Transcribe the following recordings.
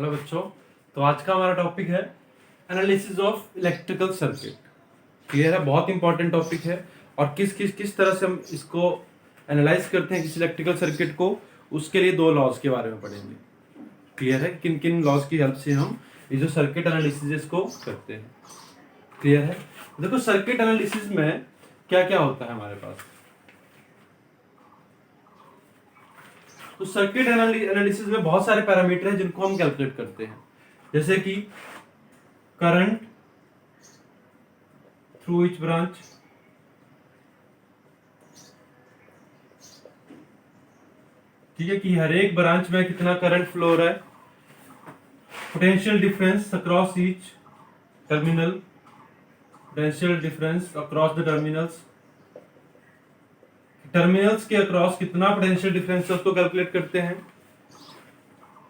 Hello बच्चों। तो आज का हमारा टॉपिक है analysis of electrical circuit. Clear है, बहुत इंपॉर्टेंट टॉपिक है। और किस तरह से हम इसको एनालाइज करते हैं किसी इलेक्ट्रिकल सर्किट को, उसके लिए दो लॉज के बारे में पढ़ेंगे। क्लियर है, किन किन लॉज की हेल्प से हम ये जो सर्किट एनालिसिस को करते हैं। क्लियर है। देखो सर्किट एनालिसिस में क्या क्या होता है हमारे पास। तो सर्किट एनालिसिस में बहुत सारे पैरामीटर हैं जिनको हम कैलकुलेट करते हैं, जैसे कि करंट थ्रू ईच ब्रांच, ठीक है, कि हर एक ब्रांच में कितना करंट फ्लो हो रहा है, potential difference across each terminal, potential difference across the terminals, terminals के अक्रॉस कितना पोटेंशियल डिफरेंस है उसको कैलकुलेट करते हैं।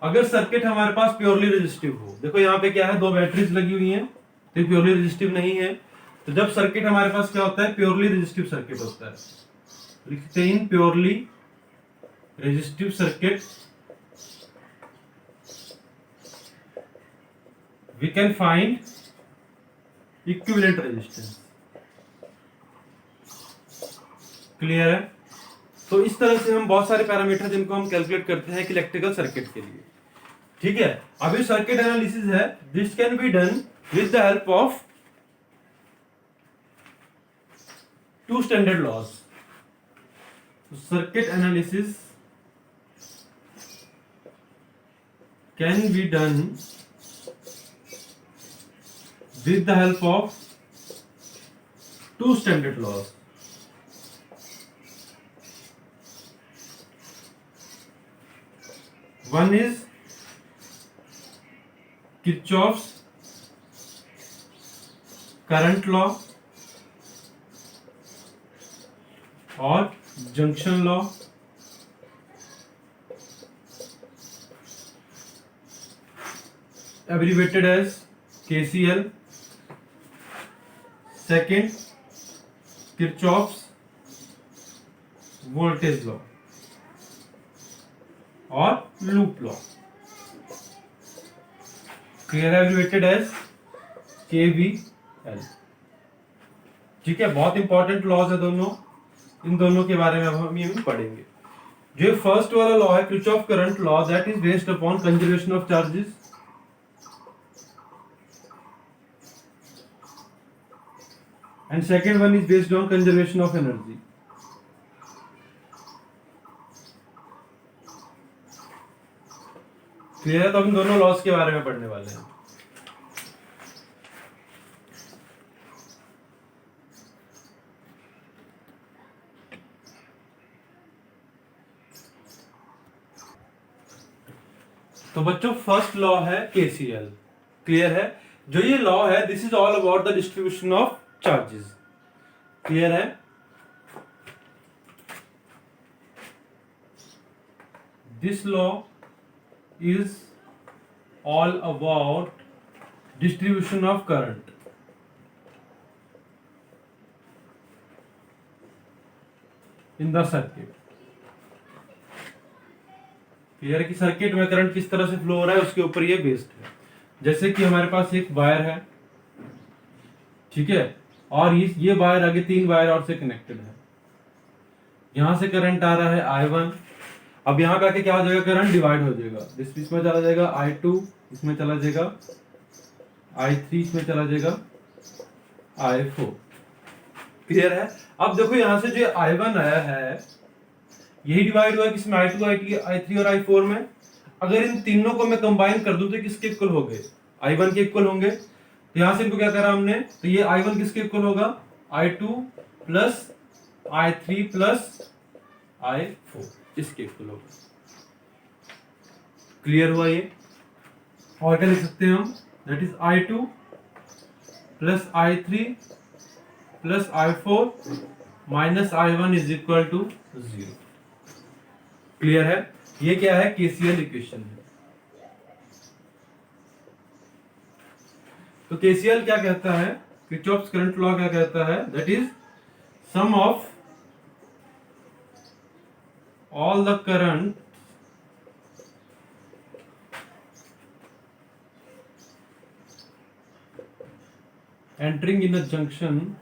अगर सर्किट हमारे पास प्योरली रेजिस्टिव हो, देखो यहाँ पे क्या है, दो बैटरीज लगी हुई हैं, तो प्योरली रेजिस्टिव नहीं है। तो जब सर्किट हमारे पास क्या होता है, प्योरली रेजिस्टिव सर्किट होता है, लिखते हैं purely resistive circuit we can find equivalent resistance. Clear है। तो इस तरह से हम बहुत सारे पैरामीटर जिनको हम कैलकुलेट करते हैं इलेक्ट्रिकल सर्किट के लिए। ठीक है, अभी सर्किट एनालिसिस है, this can be done with the help of two standard laws. Circuit analysis can be done with the help of two standard laws. One is Kirchhoff's current law और junction law, abbreviated as KCL. Second Kirchhoff's voltage law और loop law, clear, abbreviated as KVL। ठीक है, बहुत important laws है दोनों, इन दोनों के बारे में अब हम ये पढ़ेंगे। जो फर्स्ट वाला लॉ है Kirchhoff current law, that is based upon conservation of charges, and second one is based on conservation of energy. Clear है। तो हम दोनों लॉस के बारे में पढ़ने वाले हैं। तो बच्चों फर्स्ट लॉ है KCL। क्लियर है। जो ये लॉ है, this is all about the distribution of charges. Clear है। This law is all about distribution of current in the circuit। Clear कि सर्किट में करंट किस तरह से फ्लो हो रहा है उसके ऊपर ये बेस्ड है। जैसे कि हमारे पास एक वायर है, ठीक है, और ये वायर आगे तीन वायर और से कनेक्टेड है। यहां से करंट आ रहा है I1। अब यहाँ पे आके क्या हो जाएगा, करंट डिवाइड हो जाएगा, इसमें चला जाएगा I2, इसमें चला जाएगा I3, इसमें चला जाएगा I4। क्लियर है। अब देखो यहाँ से जो I1 आया है यही डिवाइड हुआ है किसमें, I2, I3 और I4 में। अगर इन तीनों को मैं कंबाइन कर दूं तो किसके इक्वल हो गए, I1 के इक्वल होंगे। तो यहां से इनको क्या करा हमने, तो ये I1 किसके इक्वल होगा, I2 plus I3 plus I4, इसके इक्वल होगा। क्लियर हुआ ये। और क्या लिख सकते हैं हम, that is I2 plus I3 plus I4 minus I1 is equal to 0। Clear है। ये क्या है, KCL इक्वेशन है। तो KCL क्या कहता है, किरचॉफ्स करंट लॉ क्या कहता है, that is sum of all the current entering in a junction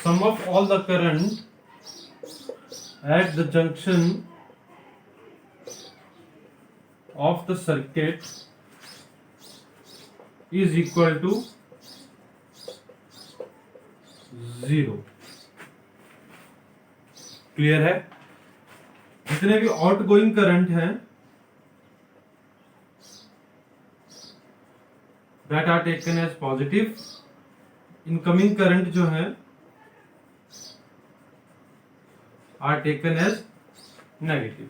sum of all the current at the junction of the circuit is equal to 0। Clear है? जितने भी आउट गोइंग करंट हैं that are taken as positive, incoming current जो है are taken as negative.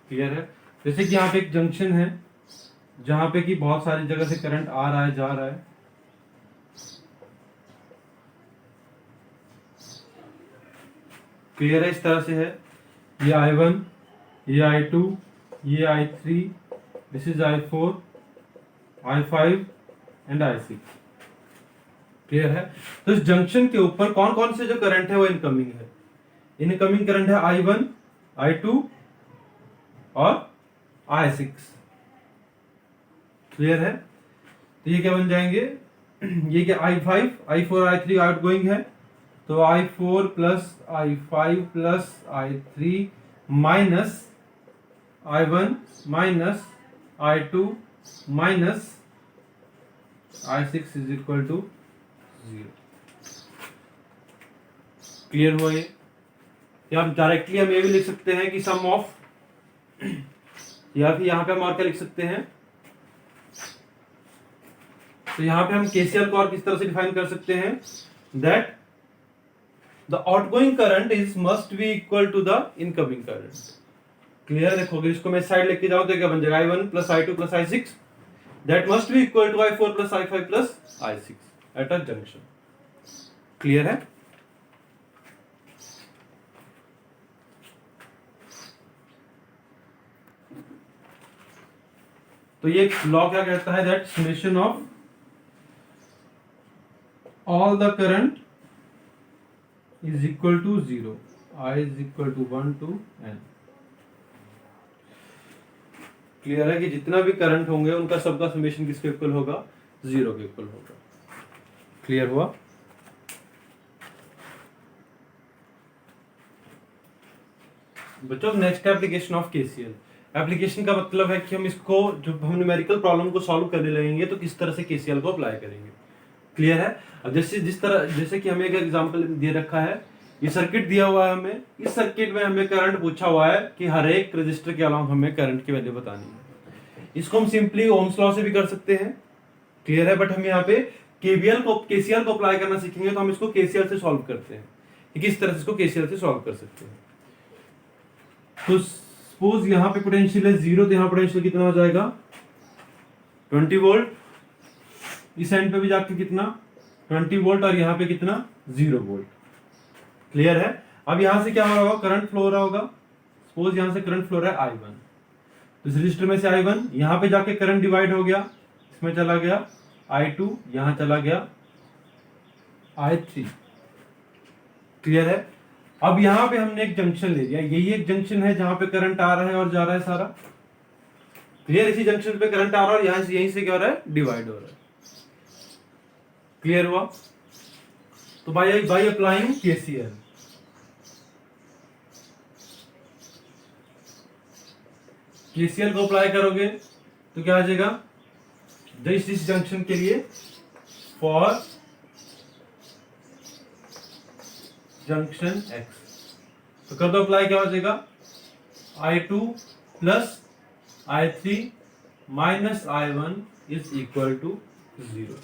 Clear है? जैसे कि यहाँ पे एक जंक्शन है जहां पे कि बहुत सारी जगह से करंट आ रहा है जा रहा है, क्लियर है? इस तरह से है, ये I1, ये I2, ये I3, this is I4, I5 and I6। Clear है? तो इस जंक्शन के ऊपर कौन कौन से जो करंट है वो इनकमिंग है। इनकमिंग करंट है I1, I2 और I6। क्लियर है? तो ये क्या बन जाएंगे, ये क्या I5, I4, I3 आउटगोइंग है, तो I4 plus I5 plus I3 minus I1 minus I2 minus I6 is equal to 0। Clear हुआ ये? या हम डायरेक्टली हम ये भी लिख सकते हैं कि सम ऑफ, या फिर यहां पे हम और क्या लिख सकते हैं, तो यहां पे हम केसीएल को और किस तरह से डिफाइन कर सकते हैं, that the outgoing current is must be equal to the incoming current. Clear? देखो अगर इसको मैं साइड लेके जाऊं तो क्या बन जाएगा, I1 plus I2 plus I6 that must be equal to I4 plus I5 plus I6 at a junction. Clear है? तो ये लॉ क्या कहता है, that summation of all the current is equal to 0, I is equal to 1 to n। Clear है कि जितना भी करंट होंगे उनका सबका समेशन किसके इक्वल होगा, 0 के इक्वल होगा। क्लियर हुआ? बच्चों next application of KCL. Application का मतलब है कि हम इसको, जब हम न्यूमेरिकल प्रॉब्लम को सॉल्व करने लगेंगे तो किस तरह से केसीएल को अप्लाई करेंगे। क्लियर है? अब जैसे कि हमें एक एग्जांपल दे रखा है, ये सर्किट दिया हुआ है हमें, इस सर्किट में हमें करंट पूछा हुआ है कि हर एक रजिस्टर के अलावा हमें करंट की वैल्यू बतानी है। इसको हम सिंपली ओम्स लॉ से भी कर सकते हैं। क्लियर है? बट हम यहाँ पे केसीएल को अप्लाई करना सीखेंगे तो हम इसको केसीएल से सॉल्व करते हैं कि किस तरह से इसको केसीएल से सॉल्व कर सकते हैं। तो सपोज यहाँ पे पोटेंशियल है 0, तो यहाँ पोटेंशियल कितना हो जाएगा, 20 वोल्ट। इस एंड पे भी जाके कितना, 20 वोल्ट, और यहाँ पे कितना, 0 वोल्ट। क्लियर है? अब यहाँ से क्या हो रहा होगा, करंट फ्लो हो रहा होगा। सपोज यहाँ से करंट फ्लो रहा है I1, तो इस रजिस्टर में से I1 यहाँ पे जाके करंट डिवाइड हो गया, इसमें चला गया I2, यहाँ चला गया I3। क्लियर है? अब यहाँ पे हमने एक जंक्शन ले लिया, यही एक जंक्शन है जहां पे करंट आ रहा है और जा रहा है सारा। क्लियर? इसी जंक्शन पे करंट आ रहा है और यहां से यहीं से क्या हो रहा है, डिवाइड हो रहा है। क्लियर हुआ? तो बाय अप्लाइंग केसीएल, केसीएल को अप्लाई करोगे तो क्या आ जाएगा, इस जंक्शन के लिए फॉर जंक्शन X, तो कर दो अप्लाई, क्या हो जाएगा, I2 plus I3 minus I1 is equal to 0।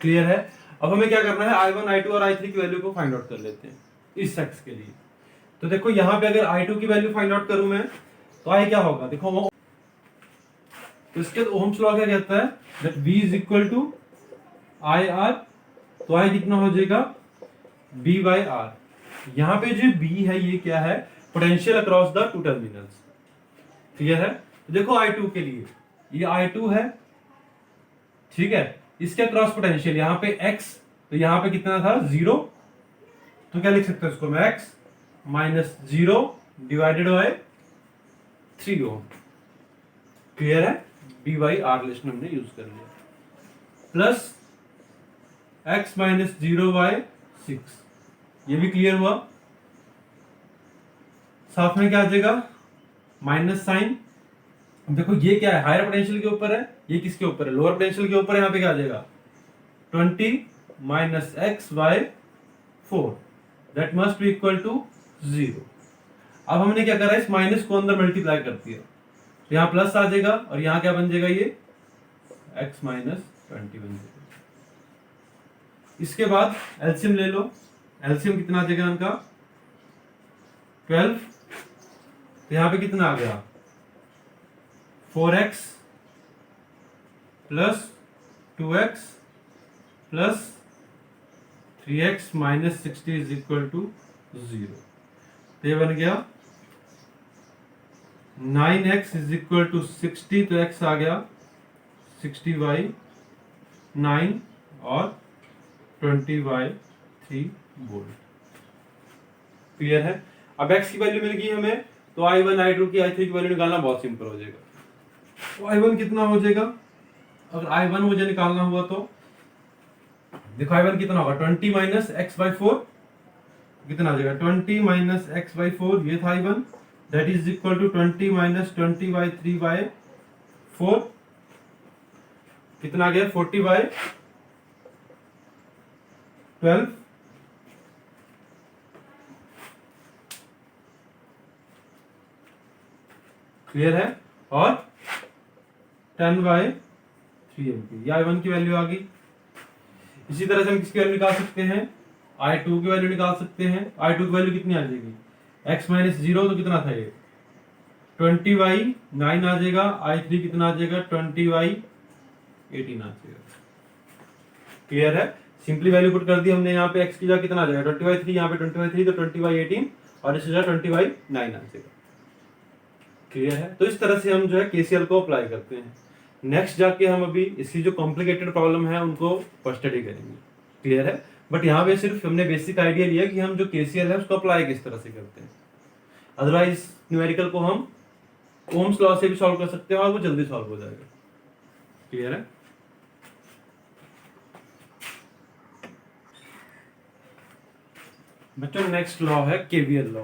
Clear है? अब हमें क्या करना है, I1, I2 और I3 की वैल्यू को फाइंड आउट कर लेते हैं इस एक्स के लिए। तो देखो यहां पे अगर I2 की वैल्यू फाइंड आउट करूं मैं तो I क्या होगा, देखो वो, तो इसके ओम्स लॉ क्या कहता है, that V is equal to IR, तो I कितना हो जाएगा, B बाई आर। यहाँ पे जो B है ये क्या है, potential across the two terminals. Clear है? तो देखो I2 के लिए ये I2 है, ठीक है, इसके क्रॉस पोटेंशियल यहाँ पे x, तो यहाँ पे कितना था 0, तो क्या लिख सकते हैं इसको मैं x minus 0 divided by 3 ohm. Clear है? डी बाई आर रिलेशन हमने यूज कर लिया, प्लस x माइनस 0 बाय 6, ये भी क्लियर हुआ। साथ में क्या आ जाएगा माइनस साइन। देखो ये क्या है, हायर पोटेंशियल के ऊपर है, ये किसके ऊपर है, लोअर पोटेंशियल के ऊपर। यहाँ पे क्या आ जाएगा 20 minus x by 4, that must be equal to 0। अब हमने क्या करा, इस माइनस को अंदर मल्टीप्लाई कर दिया, तो यहाँ प्लस आ जाएगा और यहाँ क्या बन जाएगा, ये x माइनस 20 बन जाएगा। इसके बाद एलसीएम ले लो, एलसीएम कितना आ जाएगा इनका 12, तो यहाँ पे कितना आ गया 4x plus 2x plus 3x minus 60 is equal to 0। तो ये बन गया 9x इज इक्वल टू 60, तो x आ गया 60/9 और 20/3 वोल्ट। क्लियर है? अब x की वैल्यू मिल गई हमें, तो I1 I2 की I3 की वैल्यू निकालना बहुत सिंपल हो जाएगा। तो I1 कितना हो जाएगा, अगर I1 मुझे निकालना हुआ तो देखो I1 कितना होगा 20 माइनस एक्स बाई 4, कितना आ जाएगा 20 माइनस एक्स बाई 4, ये था I1, that is equal to 20 माइनस 20/3/4, कितना आ गया 40/12। क्लियर है? और 10/3 एम्पीयर, ये I1 की वैल्यू आ गई। इसी तरह से हम किसकी वैल्यू निकाल सकते हैं, I2 की वैल्यू निकाल सकते हैं। I2 की वैल्यू कितनी आ जाएगी, x माइनस 0, तो कितना था ये 20/9 आ जाएगा। I3 कितना आ जाएगा 20/18 आ जाएगा। क्लियर है? सिंपली वैल्यू पुट कर दी हमने, यहाँ पे x की जगह कितना आ जाएगा 20/3, यहाँ पे 20/3 तो 20/18 और इस जगह 20/9 आ जाएगा। क्लियर है? तो इस तरह से हम जो है केसीएल को अप्लाई करते हैं। नेक्स्ट जाके हम अभी इसकी जो कॉम्प्लिकेटेड प्रॉब्लम है उनको स्टडी करेंगे। क्लियर है? बट यहाँ पे सिर्फ हमने बेसिक आइडिया लिया कि हम जो केसीएल है उसको अप्लाई किस तरह से करते हैं। अदरवाइज न्यूमेरिकल को हम ओम्स लॉ से भी सॉल्व कर सकते हैं और वो जल्दी सॉल्व हो जाएगा। क्लियर है? बच्चों नेक्स्ट लॉ है केवीएल लॉ।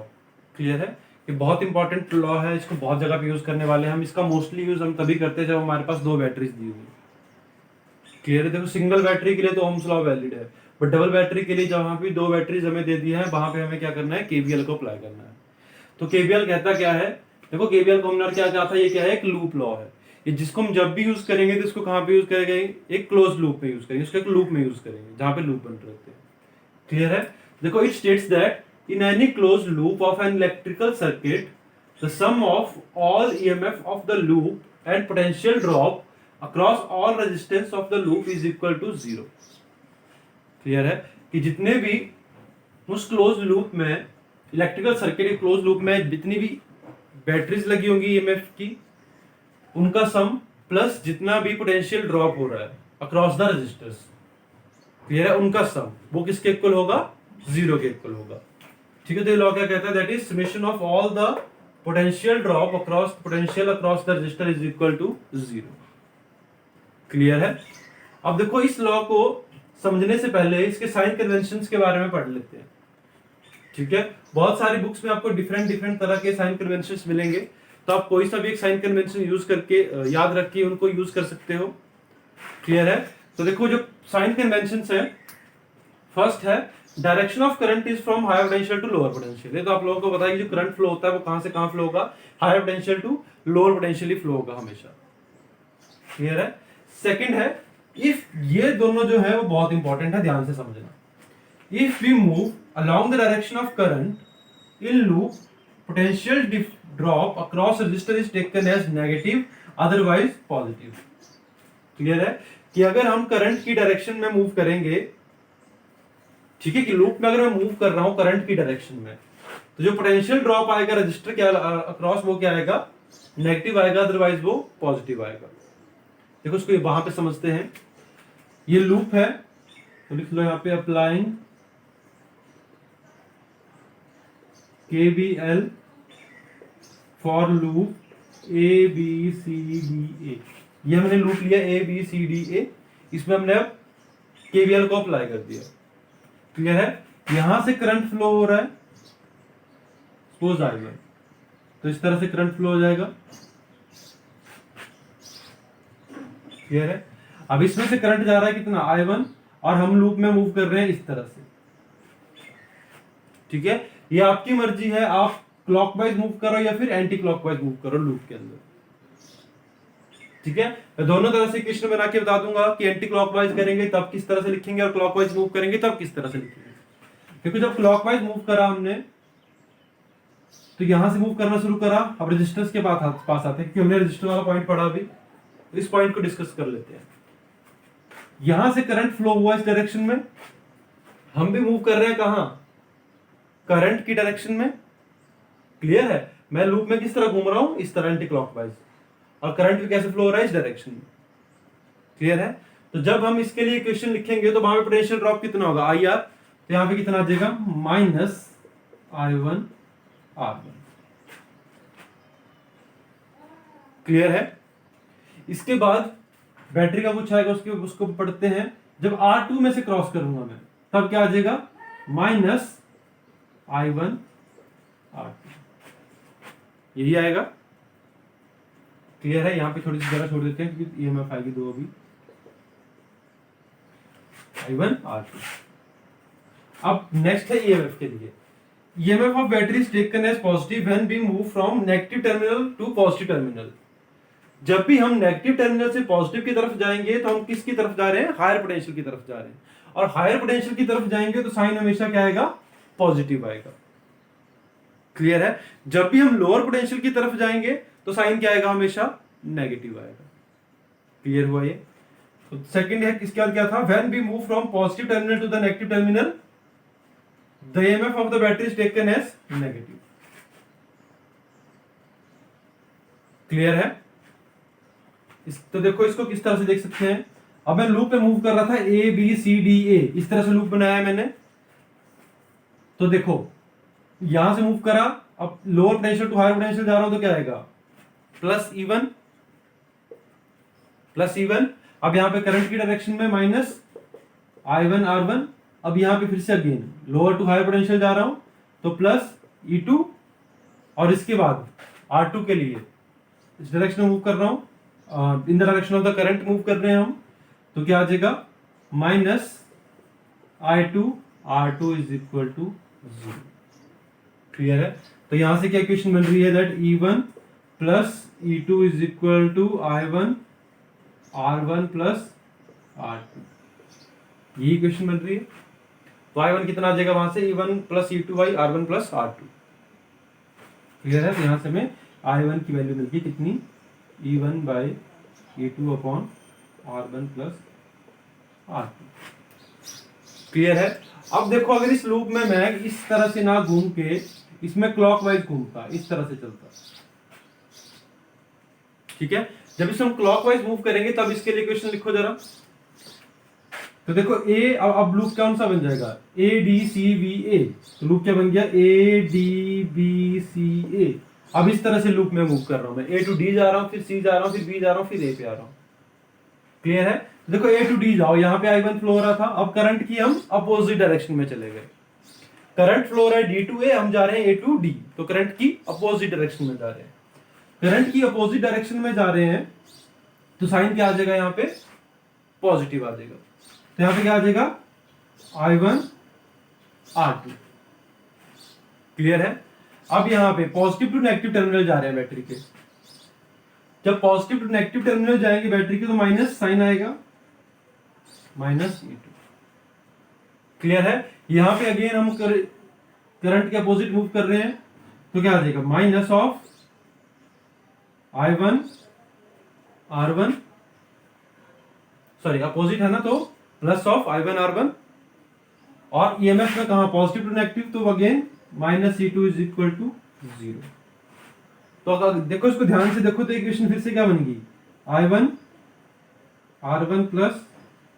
क्लियर है? ये बहुत इंपॉर्टेंट लॉ है, इसको बहुत जगह पे यूज करने वाले हैं हम। इसका मोस्टली यूज हम तभी करते हैं जब हमारे पास 2 बैटरीज दी हुई। क्लियर है? देखो सिंगल बैटरी के लिए तो ओम्स लॉ वैलिड है, बट डबल बैटरी के लिए जहां पे 2 बैटरीज हमें दे दी है, वहां पे हमें क्या करना है, केवीएल को अप्लाई करना है। तो केवीएल कहता क्या है, देखो केवीएल को हमने क्या कहा था, ये क्या है, एक लूप लॉ है। ये जिसको हम जब भी यूज करेंगे तो इसको कहां पे यूज करेंगे, एक क्लोज लूप में यूज करेंगे, इसको एक लूप में यूज करेंगे जहां पे लूप बन रहे होते हैं। क्लियर है? देखो it states that in any closed loop of an electrical circuit, the sum of all EMF of the loop and potential drop across all resistance of the loop is equal to 0। Clear है कि जितने भी उस close loop में, electrical circuit के close loop में जितनी भी बैटरीज लगी होंगी EMF की, उनका सम प्लस जितना भी पोटेंशियल ड्रॉप हो रहा है अक्रॉस द रेजिस्टर्स, क्लियर है, उनका सम वो किसके इक्वल होगा, 0 के इक्वल होगा। ठीक है? तो ये लॉ क्या कहता है, that is summation of all the potential drop across the resistor is equal to 0। Clear है? अब देखो इस लॉ को समझने से पहले इसके साइन कन्वेंशंस के बारे में पढ़ लेते हैं। ठीक है? बहुत सारी बुक्स में आपको डिफरेंट तरह के साइन कन्वेंशंस मिलेंगे, तो आप कोई सा भी एक साइन कन्वेंशन यूज करके याद रख के उनको यूज कर सकते हो। क्लियर है? तो देखो जो साइन कन्वेंशंस है, फर्स्ट है direction of current is from higher potential to lower potential. ये तो आप लोगों को पता है कि जो करंट फ्लो होता है वो कहां से कहां फ्लो होगा, higher potential to lower potential flow होगा हमेशा। क्लियर है? सेकंड है, इफ ये दोनों जो है वो बहुत इंपॉर्टेंट है, ध्यान से समझना। If we move along the direction of current in loop, potential drop across resistor is taken as negative, otherwise positive. Clear है कि अगर हम करंट की डायरेक्शन में मूव करेंगे, ठीक है, कि लूप में अगर मैं मूव कर रहा हूं करंट की डायरेक्शन में, तो जो पोटेंशियल ड्रॉप आएगा रजिस्टर के अक्रॉस वो क्या आएगा, नेगेटिव आएगा, अदरवाइज वो पॉजिटिव आएगा। देखो इसको वहां पे समझते हैं। ये लूप है तो लिख लो यहाँ पे applying KVL for loop ABCDA। ये हमने लूप लिया ABCDA, इसमें हमने अब KVL को अप्लाई कर दिया। क्लियर है? यहां से करंट फ्लो हो रहा है, सपोज I1, तो इस तरह से करंट फ्लो हो जाएगा। क्लियर है? अब इसमें से करंट जा रहा है कितना, I1, और हम लूप में मूव कर रहे हैं इस तरह से। ठीक है, ये आपकी मर्जी है, आप क्लॉकवाइज मूव करो या फिर एंटी क्लॉकवाइज मूव करो लूप के अंदर। ठीक है, मैं दोनों तरह से इक्वेशन बना के बता दूंगा कि एंटी क्लॉकवाइज करेंगे तब किस तरह से लिखेंगे और क्लॉकवाइज मूव करेंगे तब किस तरह से लिखेंगे। क्योंकि जब क्लॉकवाइज मूव करा हमने तो यहां से मूव करना शुरू करा, अब रेजिस्टेंस के पास आते हैं, क्योंकि हमने रेजिस्टर वाला पॉइंट पढ़ा अभी, इस पॉइंट को डिस्कस कर लेते हैं। यहां से करंट फ्लो हुआ इस डायरेक्शन में, हम भी मूव कर रहे हैं कहां, करंट की डायरेक्शन में। क्लियर है? मैं लूप में किस तरह घूम रहा हूं, इस तरह एंटी क्लॉकवाइज, और करंट भी कैसे फ्लो हो रहा है, इस डायरेक्शन में। क्लियर है? तो जब हम इसके लिए इक्वेशन लिखेंगे तो वहां पे पोटेंशियल ड्रॉप कितना होगा, IR, तो यहां पे कितना आ जाएगा, -I1 R1। क्लियर है? इसके बाद बैटरी का कुछ आएगा, उसको पढ़ते हैं। जब R2 में से क्रॉस करूंगा मैं, तब क्या आ जाएगा, -I1 R2, यही आएगा। क्लियर है? यहां पे थोड़ी सी जगह छोड़ देते हैं क्योंकि EMF आएगी दो अभी, I1 R2। अब नेक्स्ट है EMF के लिए। EMF of battery is taken as positive when we move from negative terminal to positive terminal। जब भी हम नेगेटिव टर्मिनल से पॉजिटिव की तरफ जाएंगे तो हम किसकी तरफ जा रहे हैं, हायर पोटेंशियल की तरफ जा रहे हैं, और हायर पोटेंशियल की तरफ जाएंगे तो साइन हमेशा क्या आएगा, पॉजिटिव आएगा। क्लियर है? जब भी हम लोअर पोटेंशियल की तरफ जाएंगे तो साइन क्या आएगा, हमेशा नेगेटिव आएगा। क्लियर हुआ ये? तो सेकंड है, इसके बाद क्या था, when we move from positive terminal to the negative terminal the EMF of the battery is taken as negative. Clear है? तो देखो इसको किस तरह से देख सकते हैं। अब मैं लूप पे मूव कर रहा था ABCDA, इस तरह से लूप बनाया है मैंने। तो देखो यहां से मूव करा, अब lower potential to higher potential जा रहा हूं तो क्या आएगा, +E1 +E1। अब यहां पे करंट की डायरेक्शन में -I1 R1। अब यहां पे फिर से again lower to higher potential जा रहा हूं तो +E2, और इसके बाद R2 के लिए इस डायरेक्शन में मूव कर रहा हूं, in the direction of the current move कर रहे हैं हम, तो क्या आ जाएगा, -I2 R2 = 0। क्लियर है? तो यहां से क्या इक्वेशन बन रही है, that E1 + E2 = I1 R1 + R2, ये इक्वेशन बन रही है। तो I1 कितना आ जाएगा वहां से, E1 + E2 by R1 + R2। Clear है? तो यहां से हमें I1 की वैल्यू मिल गई कितनी, E1 by E2 upon R1 + R2। Clear है? अब देखो अगर इस लूप में मैं इस तरह से ना घूम के इसमें क्लॉकवाइज घूमता, इस तरह से चलता, ठीक है, जब इसे हम क्लॉकवाइज मूव करेंगे तब इसके लिए इक्वेशन लिखो जरा। तो देखो अब लूप कौन सा बन जाएगा, ADCVA। तो लूप क्या बन गया, ADBCA। अब इस तरह से लूप में मूव कर रहा हूं मैं, A to D जा रहा हूं, फिर C जा रहा हूं, फिर B जा रहा हूं, फिर A पे आ रहा हूं। क्लियर है? देखो A to D जाओ, यहां पे I1 फ्लो हो रहा था, अब करंट की हम अपोजिट डायरेक्शन में चले गए। करंट फ्लो हो रहा है D to A, हम जा रहे हैं A to D, तो करंट की अपोजिट डायरेक्शन में जा रहे हैं। करंट की अपोजिट डायरेक्शन में जा रहे हैं तो साइन क्या आ जाएगा, यहाँ पे पॉजिटिव आ जाएगा। तो यहां पे क्या आ जाएगा, I1 R2। क्लियर है? अब यहां पे पॉजिटिव टू नेगेटिव टर्मिनल जा रहे हैं बैटरी के। जब पॉजिटिव टू नेगेटिव टर्मिनल जाएंगे बैटरी के तो माइनस साइन आएगा, -E2। क्लियर है? यहां पे अगेन हम करंट के अपोजिट मूव कर रहे हैं तो क्या आ जाएगा, -I1 R1, सॉरी अपोजिट है ना, तो +I1 R1। और EMF में कहा पॉजिटिव टू नेगेटिव, तो अगेन -E2 = 0। तो अगर देखो इसको ध्यान से देखो तो इक्वेशन फिर से क्या बन गई, I1 R1 plus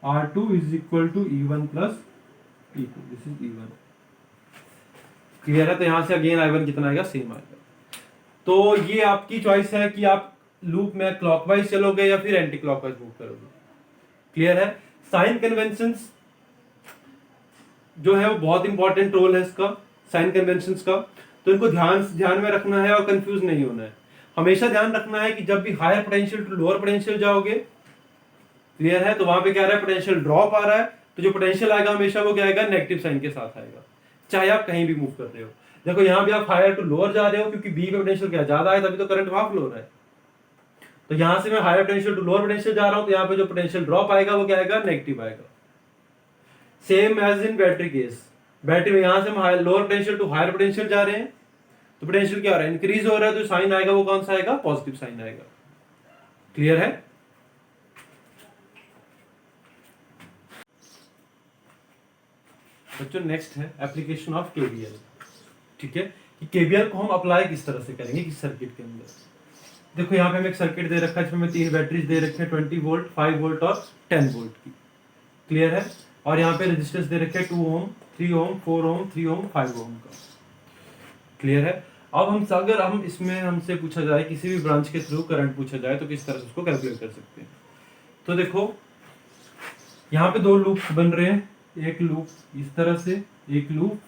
R2 is equal to E1 plus E2, this is E1। Clear है? तो यहां से अगेन I1 कितना आएगा, सेम आएगा। तो ये आपकी चॉइस है कि आप लूप में क्लॉकवाइज चलोगे या फिर एंटी क्लॉकवाइज मूव करोगे। क्लियर है? साइन कन्वेंशंस जो है वो बहुत इंपॉर्टेंट रोल है इसका, साइन कन्वेंशंस का। तो इनको ध्यान में रखना है और कंफ्यूज नहीं होना है। हमेशा ध्यान रखना है कि जब भी higher potential to lower potential जाओगे, क्लियर है, तो वहां पे क्या आ रहा है, पोटेंशियल ड्रॉप आ रहा है, तो जो पोटेंशियल आएगा हमेशा वो क्या आएगा, नेगेटिव साइन के साथ आएगा, चाहे आप कहीं भी मूव कर रहे हो। देखो यहाँ भी आप हायर टू लोअर जा रहे हो क्योंकि बी में पोटेंशियल क्या ज्यादा है, तभी तो करंट वहां फ्लो हो रहा है। तो यहां से मैं higher potential to lower potential जा रहा हूं, तो यहाँ पे जो पोटेंशियल ड्रॉप आएगा वो क्या आएगा, नेगेटिव आएगा। Same as in battery case, battery में यहां से हम lower potential to higher potential जा रहे हैं, तो पोटेंशियल क्या हो रहा है, इंक्रीज हो रहा है, तो साइन आएगा वो कौन सा आएगा, पॉजिटिव साइन आएगा। क्लियर है? बच्चों नेक्स्ट है एप्लीकेशन ऑफ केवीएल। ठीक है, कि केवीएल को हम अप्लाई किस तरह से करेंगे किस सर्किट के अंदर। देखो यहाँ पे हमें एक सर्किट दे रखा है जिसमें 3 बैटरीज दे रखे हैं, 20 वोल्ट, 5 वोल्ट और 10 वोल्ट की। क्लियर है? और यहाँ पे रेजिस्टेंस दे रखे हैं 2 ओम, 3 ओम, 4 ओम, 3 ओम, 5 ओम का। क्लियर है? अब हम अगर हम इसमें हमसे पूछा जाए किसी भी ब्रांच के थ्रू करंट पूछा जाए तो किस तरह से उसको कैलकुलेट कर सकते हैं। तो देखो यहाँ पे 2 लूप बन रहे हैं, एक लूप इस तरह से, एक लूप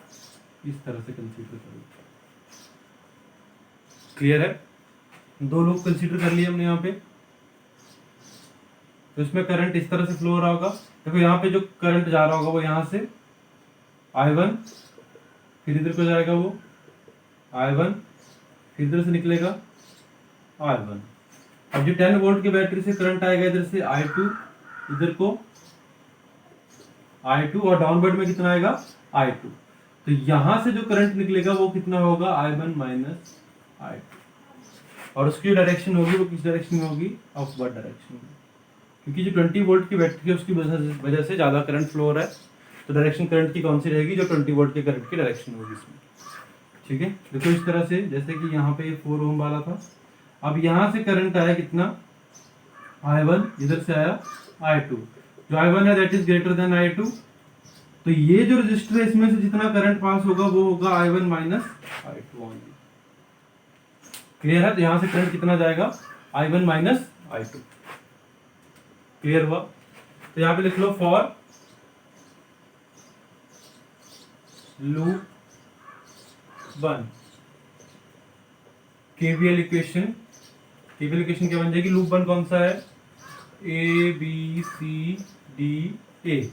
इस तरह से कंसीडर करो। क्लियर है? 2 लूप कंसीडर कर लिए हमने यहाँ पे, तो इसमें करंट इस तरह से फ्लो हो रहा होगा। देखो यहाँ पे जो करंट जा रहा होगा वो यहाँ से I1, फिर इधर को जाएगा वो I1, फिर इधर से निकलेगा I1। अब जो 10 वोल्ट की बैटरी से करंट आएगा इधर से I2, इधर को I2, और डाउनवर्ड में कितना आएगा, I2। तो यहां से जो करंट निकलेगा वो कितना होगा, I1 माइनस I2, और उसकी डायरेक्शन होगी वो किस डायरेक्शन में होगी, अपवर्ड डायरेक्शन में, क्योंकि जो 20 वोल्ट की बैटरी है उसकी वजह से ज्यादा करंट फ्लो हो रहा है, तो डायरेक्शन करंट की कौन सी रहेगी, जो 20 वोल्ट के करंट की डायरेक्शन होगी इसमें। ठीक है, देखो इस तरह से, जैसे कि यहाँ पे 4 ओम वाला था, अब यहाँ से करंट आया कितना, I1, इधर से आया I2, जो I1 है that is greater than I2, तो ये जो रजिस्टर है इसमें से जितना करंट पास होगा वो होगा I1 minus I2 only. Clear है? तो यहां से करंट कितना जाएगा, I1 माइनस I2। क्लियर हुआ? तो यहां पे लिख लो for loop 1 KVL equation. KVL equation क्या बन जाएगी, लूप 1 कौन सा है, A B C D A।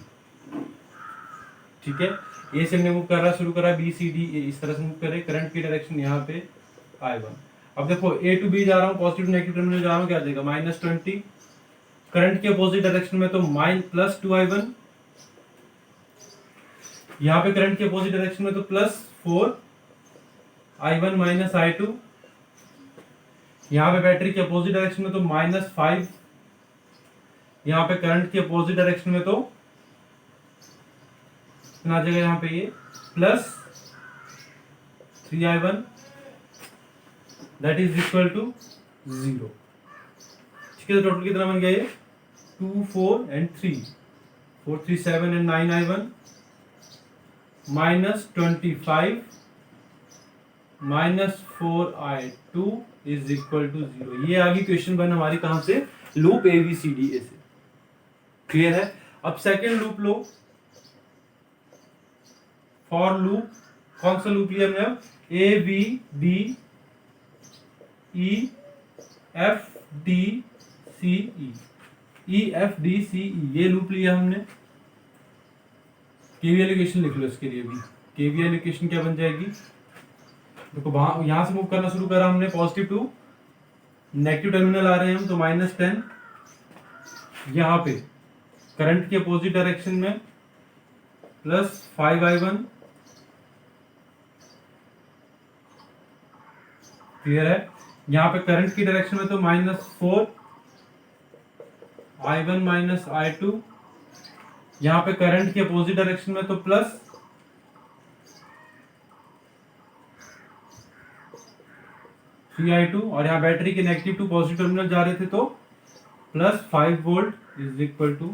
ठीक है, ए से हमने मूव कर रहा शुरू करा, बी सी डी ए इस तरह से मूव करे, करंट की डायरेक्शन यहाँ पे I1। अब देखो ए टू बी जा रहा हूँ, पॉजिटिव नेगेटिव टर्मिनल जा रहा हूँ, क्या देगा, -20। करंट के अपोजिट डायरेक्शन में तो +2I1, यहाँ पे करंट के अपोजिट डायरेक्शन में तो +4I1 माइनस I2, यहाँ पे बैटरी के अपोजिट डायरेक्शन में तो -5, यहाँ पे करंट के अपोजिट डायरेक्शन में तो आ जाएगा यहाँ पे ये +3I1 that is equal to 0। ठीक है, तो टोटल कितना बन गया ये, 2 4 and 3, 4 3 7 and 9I1 -25 -4I2 is equal to 0। ये आ गई क्वेश्चन 1 हमारी कहां से, लूप ABCDA से। क्लियर है? अब second loop low, for loop, कौन सा लूप लिया हमने, ABDEFDCE, ये लूप लिया हमने। केवीएल इक्वेशन लिख लो इसके लिए भी। केवीएल इक्वेशन क्या बन जाएगी, देखो वहां यहां से मूव करना शुरू करा हमने, पॉजिटिव टू नेगेटिव टर्मिनल आ रहे हैं हम, तो -10, यहाँ पे करंट के अपोजिट डायरेक्शन में +5I1। क्लियर है? यहाँ पे करंट की डायरेक्शन में तो -4I1 माइनस I2, यहाँ पे करंट के अपोजिट डायरेक्शन में तो प्लस 3i2 और यहाँ बैटरी के नेगेटिव टू पॉजिटिव टर्मिनल जा रहे थे तो plus 5 volt is equal to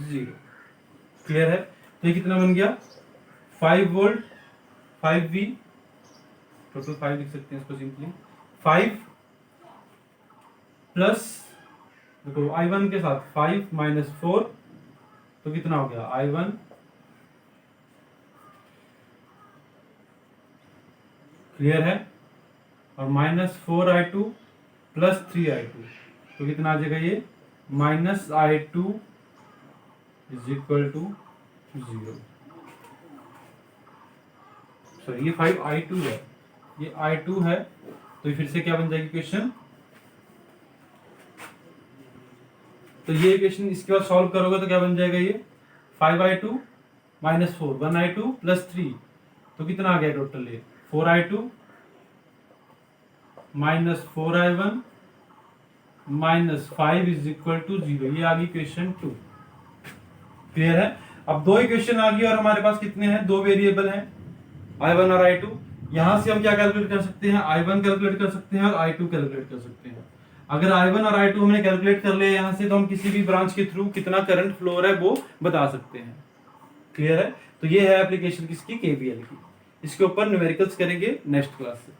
0। Clear है? तो ये कितना बन गया 5 वोल्ट 5v, टोटल 5 लिख सकते हैं इसको सिंपली, 5 प्लस देखो i1 के साथ 5 माइनस 4 तो कितना हो गया i1 क्लियर है, और माइनस 4i2 प्लस 3i2 तो कितना आ जाएगा ये minus i2 is equal to 0। Sorry ये 5i2 है, ये i2 है, तो ये फिर से क्या बन जाएगी क्वेश्चन, तो ये इक्वेशन इसके बाद सॉल्व करोगे तो क्या बन जाएगा ये 5i2 माइनस 4 1i2 प्लस 3 तो कितना आ गया टोटल ये 4i2 minus 4i1 minus 5 is equal to 0। ये आ गई क्वेश्चन 2। क्लियर है? अब दो इक्वेशन आ गई और हमारे पास कितने हैं, दो वेरिएबल हैं i1 और i2। यहां से हम क्या कैलकुलेट कर सकते हैं, i1 कैलकुलेट कर सकते हैं और i2 कैलकुलेट कर सकते हैं। अगर i1 और i2 हमने कैलकुलेट कर लिया यहाँ से तो हम किसी भी ब्रांच के थ्रू कितना करंट फ्लो हो रहा है वो बता सकते हैं। क्लियर है? तो ये है एप्लीकेशन किसकी, केवीएल की। इसके ऊपर न्यूमेरिकल्स करेंगे नेक्स्ट क्लास से।